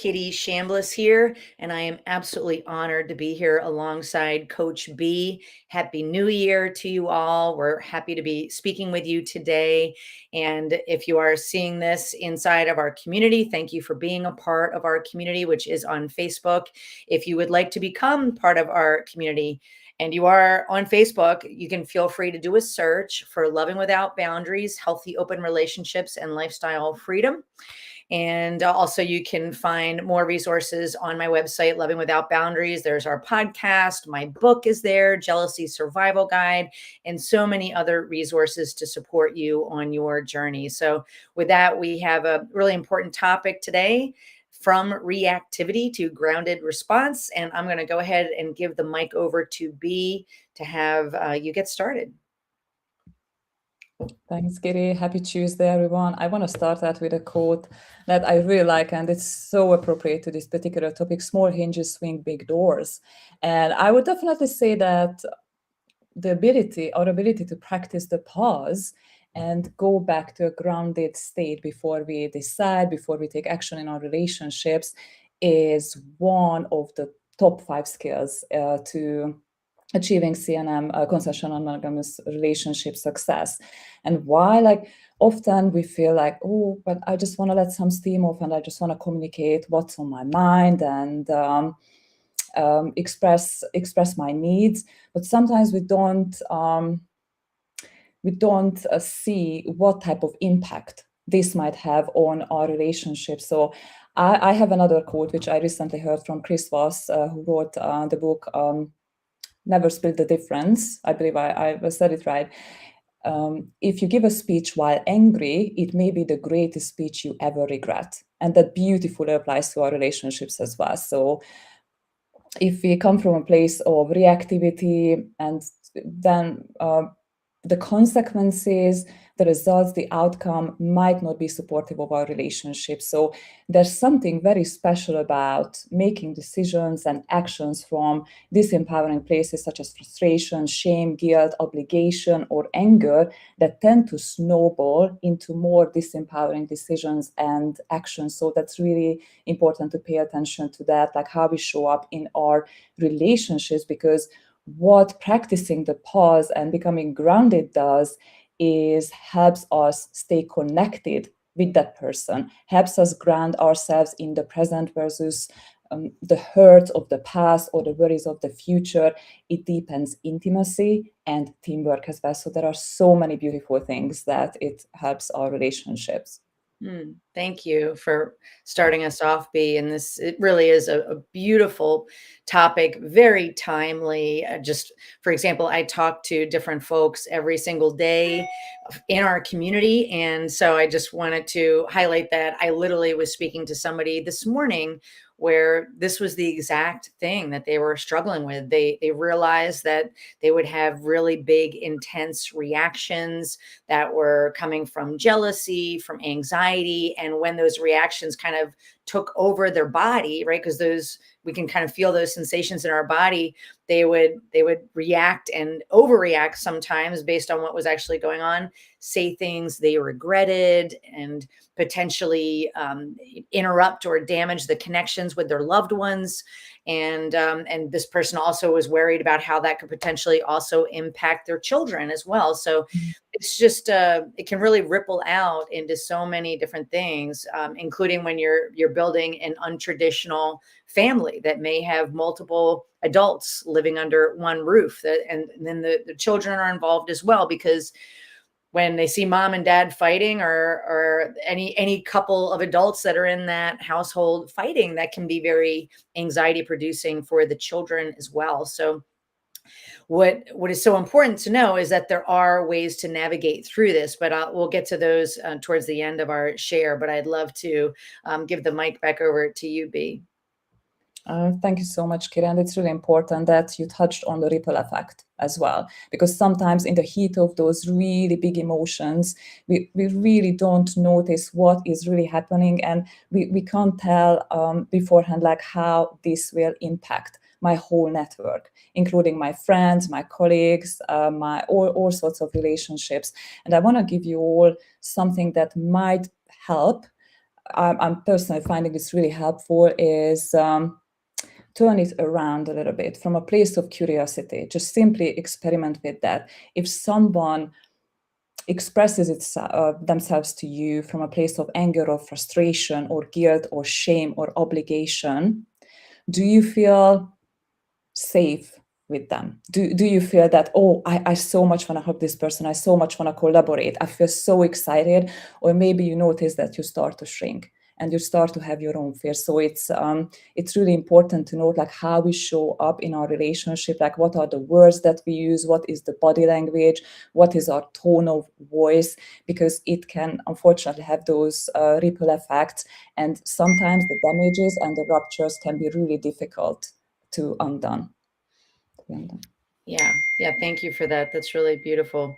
Kitty Chambliss here, and I am absolutely honored to be here alongside Coach B. Happy New Year to you all. We're happy to be speaking with you today. And if you are seeing this inside of our community, thank you for being a part of our community, which is on Facebook. If you would like to become part of our community, and you are on Facebook, you can feel free to do a search for Loving Without Boundaries, Healthy Open Relationships, and Lifestyle Freedom. And also, you can find more resources on my website, Loving Without Boundaries. There's our podcast. My book is there, Jealousy Survival Guide, and so many other resources to support you on your journey. So with that, we have a really important topic today, from reactivity to grounded response. And I'm going to go ahead and give the mic over to B to have you get started. Thanks, Giri. Happy Tuesday, everyone. I want to start out with a quote that I really like, and it's so appropriate to this particular topic: small hinges swing big doors. And I would definitely say that our ability to practice the pause and go back to a grounded state before we decide, before we take action in our relationships, is one of the top 5 skills to achieving CNM, consensual non-monogamous relationship success. And why, like, often we feel like, oh, but I just want to let some steam off and I just want to communicate what's on my mind and express my needs. But sometimes we don't see what type of impact this might have on our relationship. So I have another quote which I recently heard from Chris Voss, who wrote the book Never Split the Difference. I believe I said it right. If you give a speech while angry, it may be the greatest speech you ever regret. And that beautifully applies to our relationships as well. So if we come from a place of reactivity, and then the consequences, the results, the outcome might not be supportive of our relationship. So there's something very special about making decisions and actions from disempowering places such as frustration, shame, guilt, obligation, or anger that tend to snowball into more disempowering decisions and actions. So that's really important to pay attention to that, like how we show up in our relationships, because what practicing the pause and becoming grounded does is helps us stay connected with that person, helps us ground ourselves in the present versus the hurts of the past or the worries of the future. It deepens intimacy and teamwork as well. So there are so many beautiful things that it helps our relationships. Thank you for starting us off, B. And it really is a beautiful topic, very timely. Just for example, I talk to different folks every single day in our community. And so I just wanted to highlight that. I literally was speaking to somebody this morning where this was the exact thing that they were struggling with. They realized that they would have really big, intense reactions that were coming from jealousy, from anxiety. And when those reactions kind of took over their body, right? Because we can kind of feel those sensations in our body. They would react and overreact sometimes based on what was actually going on, say things they regretted, and potentially interrupt or damage the connections with their loved ones. And this person also was worried about how that could potentially also impact their children as well. So it's just it can really ripple out into so many different things, including when you're building an untraditional family that may have multiple adults living under one roof. And then the children are involved as well, because when they see mom and dad fighting, or any couple of adults that are in that household fighting, that can be very anxiety producing for the children as well. So what is so important to know is that there are ways to navigate through this, but we'll get to those towards the end of our share. But I'd love to give the mic back over to you, B. Thank you so much, Kiran. It's really important that you touched on the ripple effect as well, because sometimes in the heat of those really big emotions, we really don't notice what is really happening, and we can't tell beforehand like how this will impact my whole network, including my friends, my colleagues, my all sorts of relationships. And I want to give you all something that might help I'm personally finding this really helpful is turn it around a little bit from a place of curiosity. Just simply experiment with that. If someone expresses themselves to you from a place of anger or frustration or guilt or shame or obligation, do you feel safe with them? Do you feel that, oh, I so much want to help this person, I so much want to collaborate, I feel so excited? Or maybe you notice that you start to shrink and you start to have your own fears. So it's really important to note like how we show up in our relationship, like what are the words that we use, what is the body language, what is our tone of voice, because it can unfortunately have those ripple effects, and sometimes the damages and the ruptures can be really difficult to undone. Yeah, thank you for that. That's really beautiful.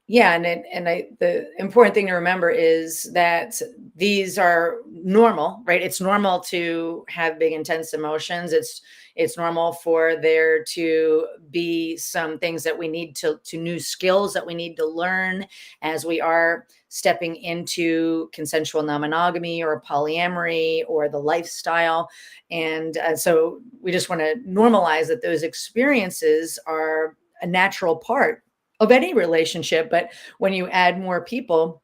Yeah, the important thing to remember is that these are normal, right? It's normal to have big, intense emotions. It's normal for there to be some things that we need to new skills that we need to learn as we are stepping into consensual non-monogamy or polyamory or the lifestyle. And so we just want to normalize that those experiences are a natural part of any relationship. But when you add more people,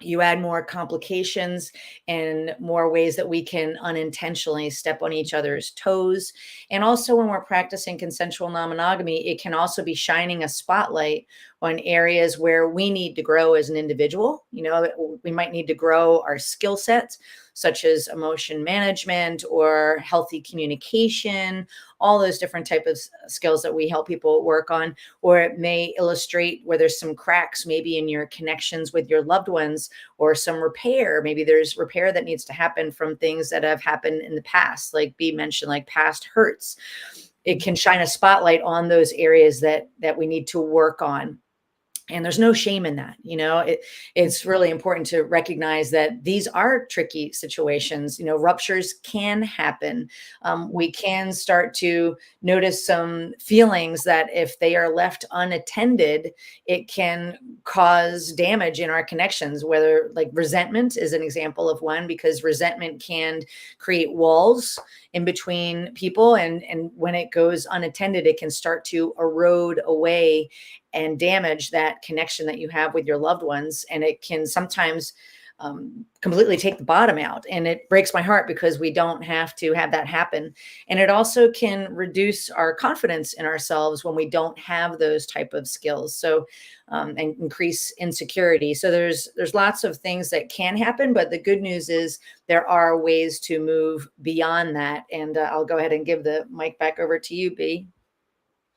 you add more complications and more ways that we can unintentionally step on each other's toes. And also, when we're practicing consensual non-monogamy, it can also be shining a spotlight on areas where we need to grow as an individual. You know, we might need to grow our skill sets, such as emotion management or healthy communication, all those different types of skills that we help people work on. Or it may illustrate where there's some cracks maybe in your connections with your loved ones, or some repair. Maybe there's repair that needs to happen from things that have happened in the past, like B mentioned, like past hurts. It can shine a spotlight on those areas that we need to work on. And there's no shame in that. You know, it's really important to recognize that these are tricky situations. You know, ruptures can happen. We can start to notice some feelings that if they are left unattended, it can cause damage in our connections, whether like resentment is an example of one, because resentment can create walls in between people. And when it goes unattended, it can start to erode away and damage that connection that you have with your loved ones. And it can sometimes completely take the bottom out. And it breaks my heart because we don't have to have that happen. And it also can reduce our confidence in ourselves when we don't have those type of skills. So, and increase insecurity. So there's lots of things that can happen, but the good news is there are ways to move beyond that. And I'll go ahead and give the mic back over to you, B.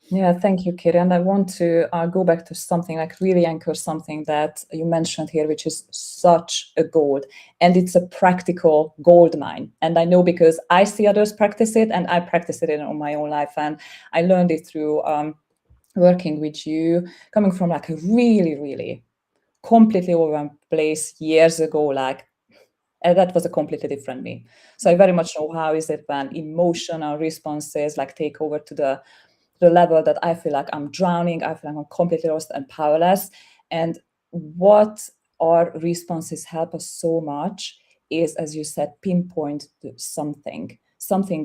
Yeah, thank you, Kiri. And I want to go back to something, like really anchor something that you mentioned here, which is such a gold. And it's a practical gold mine. And I know because I see others practice it, and I practice it in my own life. And I learned it through working with you, coming from like a really, really completely overwhelmed place years ago, like that was a completely different me. So I very much know how is it when emotional responses like take over to the level that I feel like I'm drowning, I feel like I'm completely lost and powerless. And what our responses help us so much is, as you said, pinpoint to something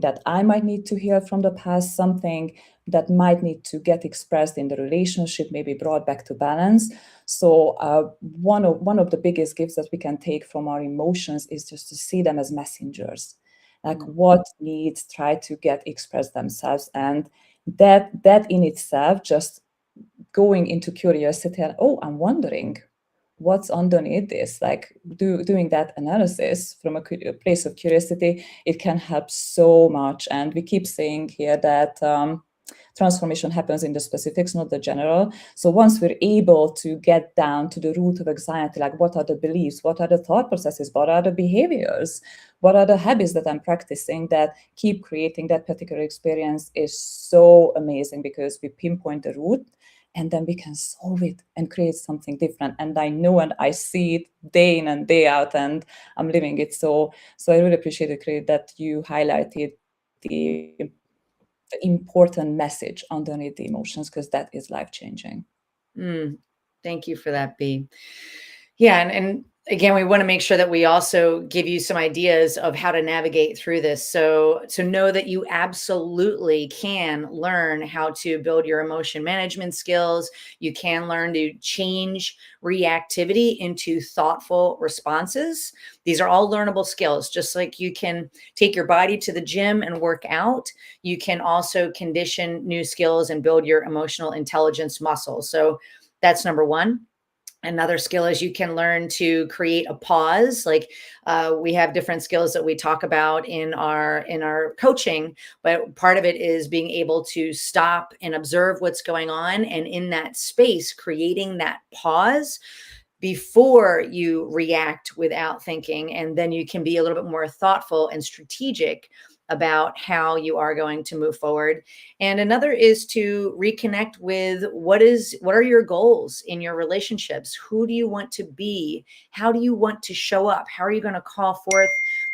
that I might need to hear from the past, something that might need to get expressed in the relationship, maybe brought back to balance. So one of the biggest gifts that we can take from our emotions is just to see them as messengers, like what needs try to get expressed themselves. And that in itself, just going into curiosity and, oh, I'm wondering what's underneath this, like doing that analysis from a place of curiosity, it can help so much. And we keep saying here that transformation happens in the specifics, not the general. So once we're able to get down to the root of anxiety, like what are the beliefs, what are the thought processes, what are the behaviors, what are the habits that I'm practicing that keep creating that particular experience, is so amazing, because we pinpoint the root and then we can solve it and create something different. And I know and I see it day in and day out, and I'm living it. So I really appreciate it, that you highlighted the important message underneath the emotions, because that is life-changing. Thank you for that, B. Yeah, and again, we want to make sure that we also give you some ideas of how to navigate through this. So know that you absolutely can learn how to build your emotion management skills. You can learn to change reactivity into thoughtful responses. These are all learnable skills. Just like you can take your body to the gym and work out, you can also condition new skills and build your emotional intelligence muscle. So that's number one. Another skill is you can learn to create a pause. Like we have different skills that we talk about in our coaching, but part of it is being able to stop and observe what's going on, and in that space creating that pause before you react without thinking, and then you can be a little bit more thoughtful and strategic about how you are going to move forward. And another is to reconnect with what are your goals in your relationships? Who do you want to be? How do you want to show up? How are you going to call forth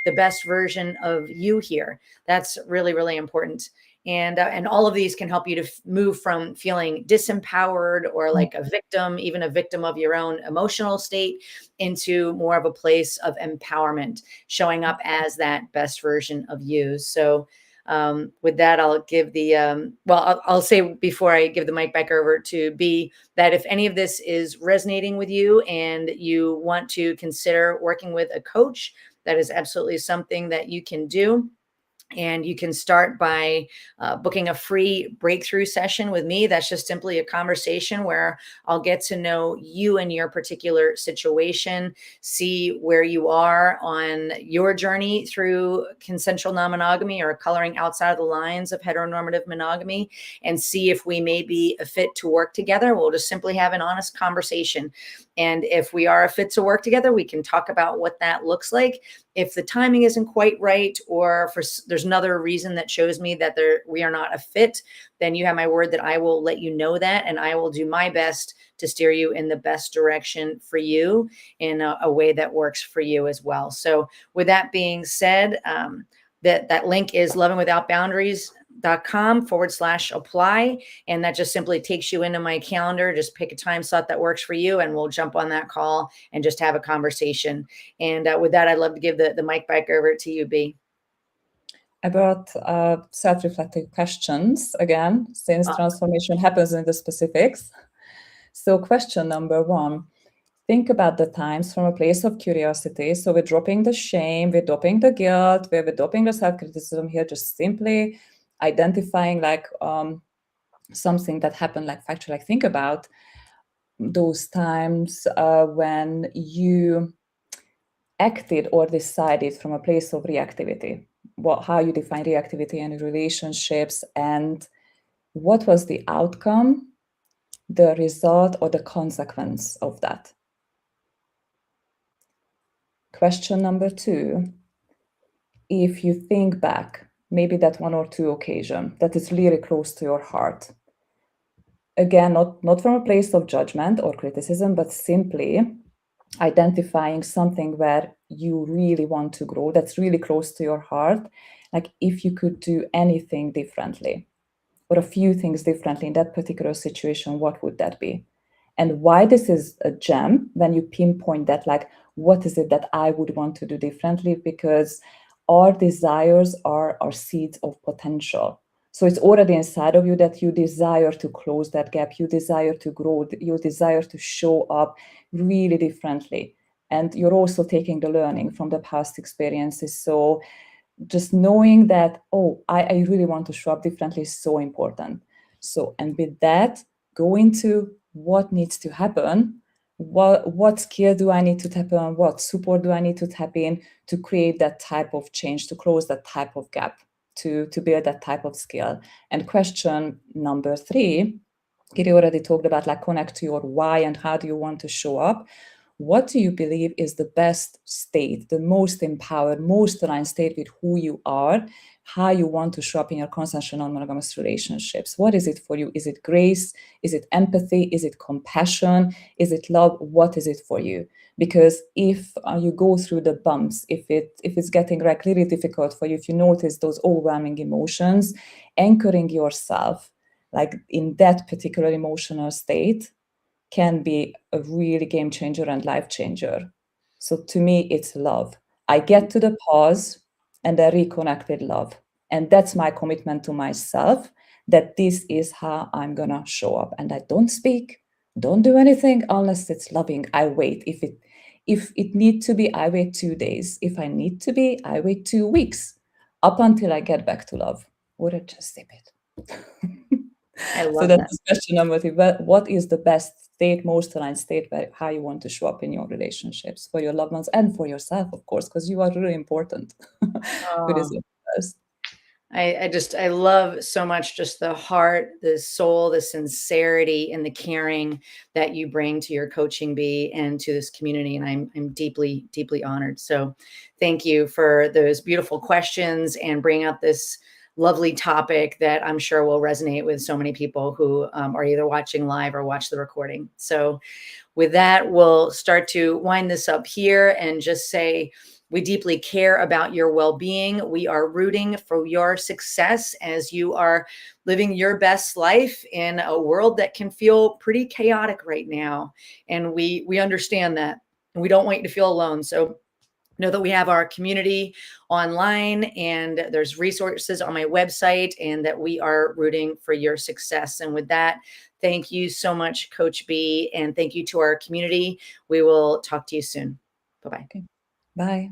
the best version of you here? That's really, really important. And all of these can help you to move from feeling disempowered or like a victim, even a victim of your own emotional state, into more of a place of empowerment, showing up as that best version of you. So with that, I'll give the I'll say before I give the mic back over to B, that if any of this is resonating with you and you want to consider working with a coach, that is absolutely something that you can do. And you can start by booking a free breakthrough session with me. That's just simply a conversation where I'll get to know you and your particular situation, see where you are on your journey through consensual non-monogamy or coloring outside of the lines of heteronormative monogamy, and see if we may be a fit to work together. We'll just simply have an honest conversation. And if we are a fit to work together, we can talk about what that looks like. If the timing isn't quite right, or there's another reason that shows me that we are not a fit, then you have my word that I will let you know that, and I will do my best to steer you in the best direction for you in a way that works for you as well. So with that being said, that link is lovingwithoutboundaries.com/apply. And that just simply takes you into my calendar. Just pick a time slot that works for you, and we'll jump on that call and just have a conversation. And with that, I'd love to give the mic back over to you, B. I brought self-reflective questions again, since transformation happens in the specifics. So question number one, think about the times from a place of curiosity. So we're dropping the shame, we're dropping the guilt, we're dropping the self-criticism here, just simply identifying like something that happened, like factually, like think about those times when you acted or decided from a place of reactivity, how you define reactivity in relationships, and what was the outcome, the result, or the consequence of that. Question number two, if you think back, maybe that one or two occasion that is really close to your heart. Again, not from a place of judgment or criticism, but simply identifying something where you really want to grow, that's really close to your heart. Like if you could do anything differently or a few things differently in that particular situation, what would that be? And why this is a gem when you pinpoint that, like, what is it that I would want to do differently? Because our desires are our seeds of potential. So it's already inside of you that you desire to close that gap, you desire to grow, you desire to show up really differently. And you're also taking the learning from the past experiences. So just knowing that, oh, I really want to show up differently is so important. So, and with that, go into what needs to happen. What skill do I need to tap on? What support do I need to tap in to create that type of change, to close that type of gap, to build that type of skill? And question number three, Kiri already talked about, like, connect to your why and how do you want to show up. What do you believe is the best state, the most empowered, most aligned state with who you are, how you want to show up in your consensual non-monogamous relationships? What is it for you? Is it grace? Is it empathy? Is it compassion? Is it love? What is it for you? Because if you go through the bumps, if it's getting like really difficult for you, if you notice those overwhelming emotions, anchoring yourself like in that particular emotional state can be a really game changer and life changer. So to me, it's love. I get to the pause and I reconnect with love. And that's my commitment to myself, that this is how I'm gonna show up. And I don't speak, don't do anything unless it's loving. I wait. If it need to be, I wait 2 days. If I need to be, I wait 2 weeks up until I get back to love. Or I just zip it. I So love that's that. the question number three. What is the best state, most aligned state where how you want to show up in your relationships for your loved ones and for yourself, of course, because you are really important. It is Oh. your best. I love so much just the heart, the soul, the sincerity, and the caring that you bring to your coaching bee and to this community. And I'm deeply, deeply honored. So thank you for those beautiful questions and bring up this lovely topic that I'm sure will resonate with so many people who are either watching live or watch the recording. So with that, we'll start to wind this up here and just say, we deeply care about your well-being. We are rooting for your success as you are living your best life in a world that can feel pretty chaotic right now. And we understand that. And we don't want you to feel alone. So know that we have our community online and there's resources on my website and that we are rooting for your success. And with that, thank you so much, Coach B, and thank you to our community. We will talk to you soon. Bye-bye. Okay. Bye.